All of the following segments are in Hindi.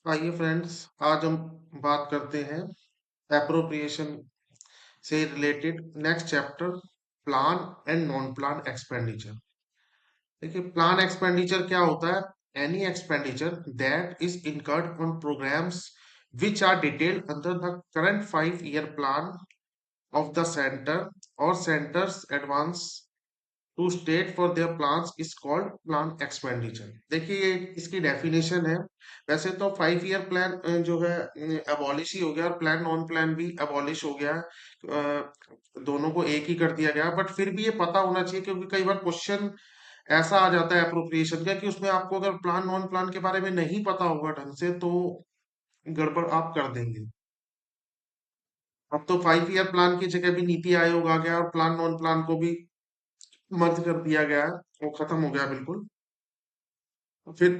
आइए फ्रेंड्स, आज हम बात करते हैं एप्रोप्रिएशन से related next chapter, plan and non plan expenditure. देखिए, प्लान एक्सपेंडिचर क्या होता है? Any expenditure that is incurred on programmes which are detailed under the current 5 year plan of the centre और centre's advance to state for their plans is called plan expenditure. देखिए, ये इसकी डेफिनेशन है। वैसे तो 5 year प्लान जो है अबॉलिश ही हो गया और प्लान नॉन प्लान भी अबॉलिश हो गया है। दोनों को एक ही कर दिया गया, बट फिर भी ये पता होना चाहिए क्योंकि कई बार क्वेश्चन ऐसा आ जाता है अप्रोप्रिएशन का कि उसमें आपको अगर प्लान नॉन प्लान के बारे में नहीं पता होगा ढंग से तो गड़बड़ आप कर देंगे। अब तो 5 year प्लान की जगह भी नीति आयोग आ गया और प्लान नॉन प्लान को भी मर्ज कर दिया गया है, वो खत्म हो गया बिल्कुल। फिर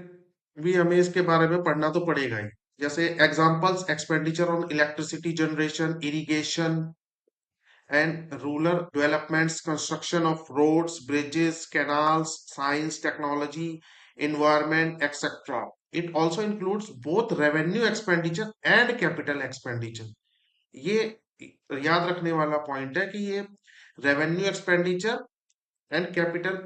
भी हमें इसके बारे में पढ़ना तो पड़ेगा ही। जैसे examples, expenditure on electricity generation, irrigation and rural developments, construction of roads, bridges, canals, science, technology, environment, etc. It also includes both revenue expenditure and capital expenditure. ये याद रखने वाला पॉइंट है कि ये revenue expenditure and capital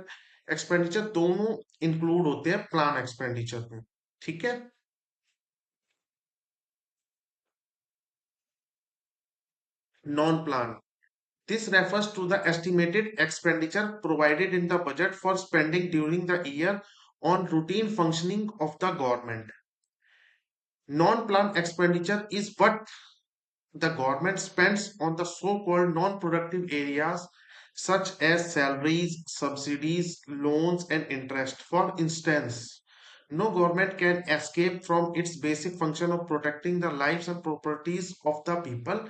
expenditure दोनों इंक्लूड होते हैं प्लान एक्सपेंडिचर में। ठीक है। Non plan, this refers to the estimated expenditure provided in the budget for spending during the year on routine functioning of the government. Non-plan expenditure is what the government spends on the so-called non-productive areas such as salaries, subsidies, loans, and interest. For instance, no government can escape from its basic function of protecting the lives and properties of the people.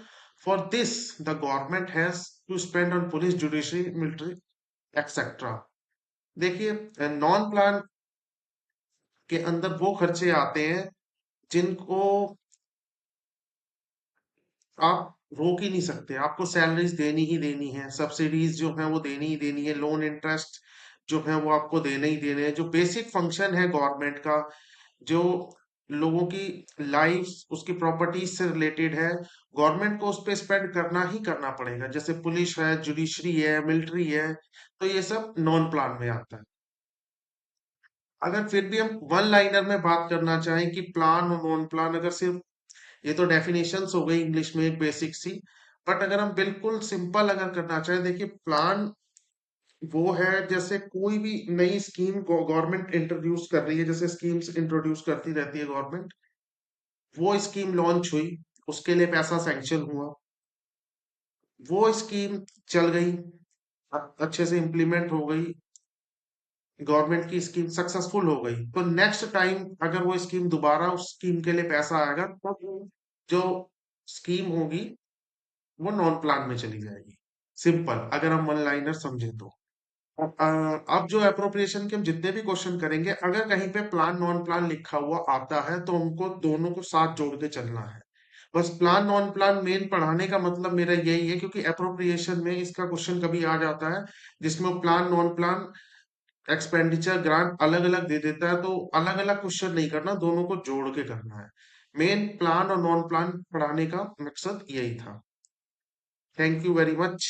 For this, the government has to spend on police, judiciary, military, etc. देखिए, नॉन प्लान के अंदर वो खर्चे आते हैं जिनको आप रोक ही नहीं सकते। आपको सैलरीज देनी ही देनी है, सब्सिडीज जो है वो देनी ही देनी है, लोन इंटरेस्ट जो है वो आपको देने ही देने हैं। जो बेसिक फंक्शन है गवर्नमेंट का, जो लोगों की लाइफ उसकी प्रॉपर्टीज से रिलेटेड है, गवर्नमेंट को उस पर स्पेंड करना ही करना पड़ेगा। जैसे पुलिस है, जुडिशरी है, मिलिट्री है, तो ये सब नॉन प्लान में आता है। अगर फिर भी हम वन लाइनर में बात करना चाहें कि प्लान और नॉन प्लान, अगर सिर्फ ये तो डेफिनेशंस हो गई इंग्लिश में एक बेसिक सी, बट अगर हम बिल्कुल सिंपल अगर करना चाहें, देखिए प्लान वो है जैसे कोई भी नई स्कीम गवर्नमेंट इंट्रोड्यूस कर रही है, जैसे स्कीम्स इंट्रोड्यूस करती रहती है गवर्नमेंट। वो स्कीम लॉन्च हुई, उसके लिए पैसा सैंक्शन हुआ, वो स्कीम चल गई, अच्छे से इम्प्लीमेंट हो गई, गवर्नमेंट की स्कीम सक्सेसफुल हो गई, तो नेक्स्ट टाइम अगर वो स्कीम दोबारा उस स्कीम के लिए पैसा आएगा तो जो स्कीम होगी वो नॉन प्लान में चली जाएगी। सिंपल अगर हम वन लाइनर समझे तो। अब जो अप्रोप्रिएशन के हम जितने भी क्वेश्चन करेंगे, अगर कहीं पे प्लान नॉन प्लान लिखा हुआ आता है तो हमको दोनों को साथ जोड़ के चलना है। बस प्लान नॉन प्लान मेन पढ़ाने का मतलब मेरा यही है, क्योंकि अप्रोप्रिएशन में इसका क्वेश्चन कभी आ जाता है जिसमें plan non plan expenditure grant अलग अलग दे देता है, तो अलग अलग क्वेश्चन नहीं करना, दोनों को जोड़ के करना है। मेन प्लान और नॉन प्लान पढ़ाने का मकसद यही था। Thank you very much.